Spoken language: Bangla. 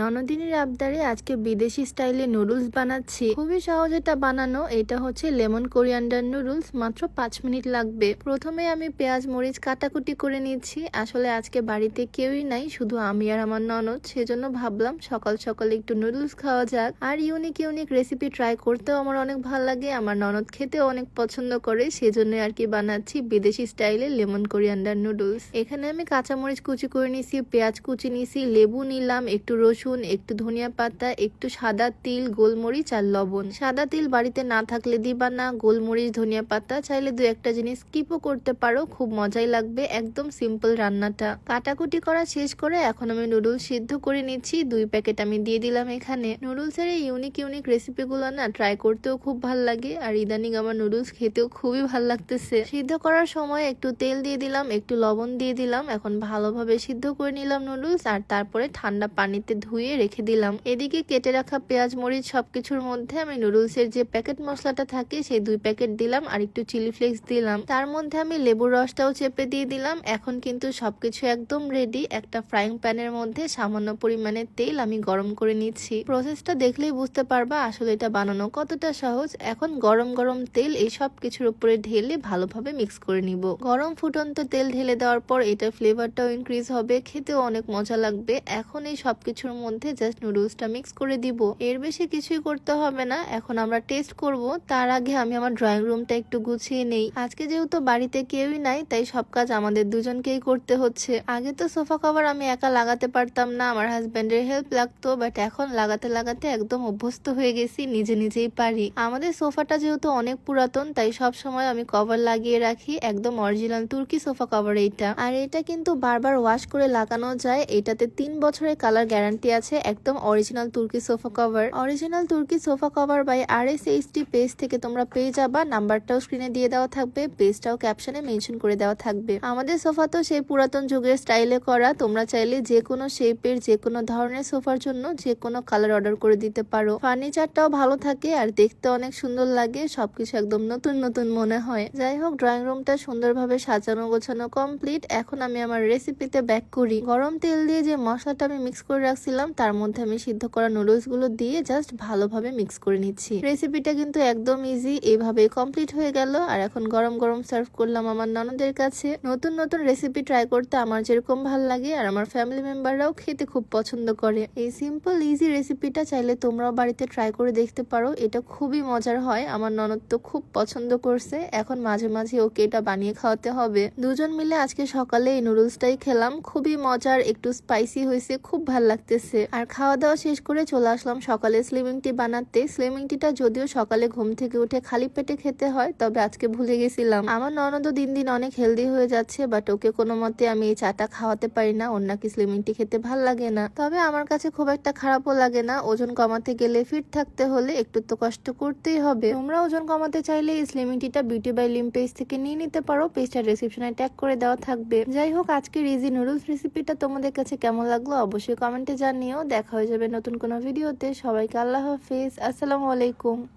ননদিনীর আবদারে আজকে বিদেশি স্টাইলে নুডলস বানাচ্ছি। খুবই সহজ এটা বানানো। এটা হচ্ছে লেমন কোরিয়ান্ডার নুডলস, মাত্র 5 মিনিট লাগবে। প্রথমে আমি পেঁয়াজ মরিচ কাটাকুটি করে নিচ্ছি। আসলে আজকে বাড়িতে কেউই নাই, শুধু আমি আর আমার ননদ, সেজন্য ভাবলাম সকাল সকালে একটু নুডলস খাওয়া যাক। আর ইউনিক ইউনিক রেসিপি ট্রাই করতেও আমার অনেক ভালো লাগে, আমার ননদ খেতেও অনেক পছন্দ করে, সেজন্য আর কি বানাচ্ছি বিদেশি স্টাইলে লেমন কোরিয়ান্ডার নুডলস। এখানে আমি কাঁচামরিচ কুচি করে নিছি, পেঁয়াজ কুচি নিছি, লেবু নিলাম, একটু রসুন, একটু ধনিয়া পাতা, একটু সাদা তিল, গোলমরিচ আর লবণ। সাদা তিল বাড়িতে না থাকলে দিবা না, গোলমরিচ ধনিয়া পাতা চাইলে দু একটা জিনিস স্কিপও করতে পারো, খুব মজাই লাগবে। একদম সিম্পল রান্নাটা। কাটাকুটি করা শেষ করে এখন আমি নুডলস সিদ্ধ করে নিচ্ছি। 2 প্যাকেট আমি দিয়ে দিলাম এখানে। নুডলসের এই ইউনিক ইউনিক রেসিপিগুলো না ট্রাই করতেও খুব ভাল লাগে, আর ইদানিং আমার নুডলস খেতেও খুবই ভাল লাগতেছে। সিদ্ধ করার সময় একটু তেল দিয়ে দিলাম, একটু লবণ দিয়ে দিলাম। এখন ভালোভাবে সিদ্ধ করে নিলাম নুডলস, আর তারপরে ঠান্ডা পানিতে ধুয়ে রেখে দিলাম। এদিকে কেটে রাখা পেঁয়াজ মরিচ সবকিছুর মধ্যে আমি নুডলসের যে প্যাকেট মশলাটা থাকে সেই 2 প্যাকেট দিলাম, আর একটু চিলি ফ্লেক্স দিলাম। তার মধ্যে আমি লেবুর রসটাও চেপে দিয়ে দিলাম। এখন কিন্তু সবকিছু একদম রেডি। একটা ফ্রাইং প্যানের মধ্যে সামান্য পরিমাণে তেল আমি গরম করে নিচ্ছি। প্রসেসটা দেখলেই বুঝতে পারবা আসলে এটা বানানো কতটা সহজ। এখন গরম গরম তেল এই সব কিছুর উপরে ঢেলে ভালোভাবে মিক্স করে নিব। গরম ফুটন্ত তেল ঢেলে দেওয়ার পর এটা ফ্লেভারটাও ইনক্রিজ হবে, খেতেও অনেক মজা লাগবে। এখন এই সবকিছুর মধ্যে জাস্ট নুডলসটা মিক্স করে দিব, এর বেশি কিছুই করতে হবে না। এখন আমরা টেস্ট করব, তার আগে আমি আমার ড্রয়িং রুমটা একটু গুছিয়ে নেই। আজকে যেহেতু বাড়িতে কেউই নাই, তাই সব কাজ আমাদের দুজনকেই করতে হচ্ছে। আগে তো সোফা কভার আমি একা লাগাতে পারতাম না, আমার হাজবেন্ডের হেল্প লাগতো, বাট এখন লাগাতে লাগাতে একদম অভ্যস্ত হয়ে গেছি, নিজে নিজেই পারি। আমাদের সোফাটা যেহেতু অনেক পুরাতন, তাই সব সময় আমি কভার লাগিয়ে রাখি। একদম অরিজিনাল তুর্কি সোফা কভার এইটা, আর এটা কিন্তু বারবার ওয়াশ করে লাগানো যায়। এটাতে 3 বছরের কালার গ্যারান্টি আছে। একদম অরিজিনাল তুর্কি সোফা কভার। অরিজিনাল তুর্কি sofa cover by RSHD page থেকে তোমরা পেয়ে যাবা। নাম্বারটাও স্ক্রিনে দিয়ে দেওয়া থাকবে, পেজটাও ক্যাপশনে মেনশন করে দেওয়া থাকবে। আমাদের সোফা তো সেই পুরাতন যুগের স্টাইলে করা। তোমরা চাইলে যে কোনো শেপের যে কোনো ধরনের সোফার জন্য যে কোনো কালার অর্ডার করে দিতে পারো। ফার্নিচারটাও ভালো থাকে আর দেখতে অনেক সুন্দর লাগে, সবকিছু একদম নতুন নতুন মনে হয়। যাই হোক, ড্রয়িং রুমটা সুন্দরভাবে সাজানো গোছানো কমপ্লিট। এখন আমি আমার রেসিপিতে ব্যাক করি। গরম তেল দিয়ে যে মশলাটা আমি মিক্স করে রাখছিলাম তার মধ্যে আমি সিদ্ধ করা নুডলস গুলো দিয়ে জাস্ট ভালোভাবে মিক্স করে নিচ্ছি। রেসিপিটা কিন্তু একদম ইজি, এইভাবে কমপ্লিট হয়ে গেল। আর এখন গরম গরম সার্ভ করলাম আমার ননদের কাছে। নতুন নতুন রেসিপি ট্রাই করতে আমার যেরকম ভালো লাগে, আর আমার ফ্যামিলি মেম্বাররাও খেতে খুব পছন্দ করে। এই সিম্পল ইজি রেসিপিটা চাইলে তোমরাও বাড়িতে ট্রাই করে দেখতে পারো, এটা খুবই মজার হয়। আমার ননদ তো খুব পছন্দ করছে, এখন মাঝে মাঝে ওকে এটা বানিয়ে খাওয়াতে হবে। দুজন মিলে আজকে সকালে এই নুডলসটাই খেলাম, খুবই মজার, একটু স্পাইসি হয়েছে, খুব ভাল লাগতেছে। আর খাওয়া দাওয়া শেষ করে চলে আসলাম সকালে স্লিমিং টি বানাতে। স্লিমিং টিটা যদিও সকালে ঘুম থেকে উঠে খালি পেটে খেতে হয়, তবে আজকে ভুলে গেছিলাম। আমার ননদও দিন দিন অনেক হেলদি হয়ে যাচ্ছে, বাট ওকে কোনো মতে আমি এই চাটা খাওয়াতে পারি না, ওর নাকি স্লিমিং টি খেতে ভাল লাগে না। তবে আমার কাছে খুব একটা খারাপও লাগে না, ওজন কমাতে গেলে ফিট থাকতে হলে একটু তো কষ্ট করতেই হবে। তোমরা ওজন কমাতে চাইলে এই স্লিমিং টিটা বিউটি বাই লিম পেজ থেকে নিয়ে নিতে পারো, পেজটা ডেসক্রিপশনে ট্যাগ করে দেওয়া থাকবে। যাই হোক, আজকের ইজি নুডলস রেসিপিটা তোমাদের কাছে কেমন লাগলো অবশ্যই কমেন্টে জানিও। দেখা হয়ে যাবে নতুন কোনো ভিডিওতে। সবাইকে আল্লাহ হাফেজ, আসসালামু আলাইকুম।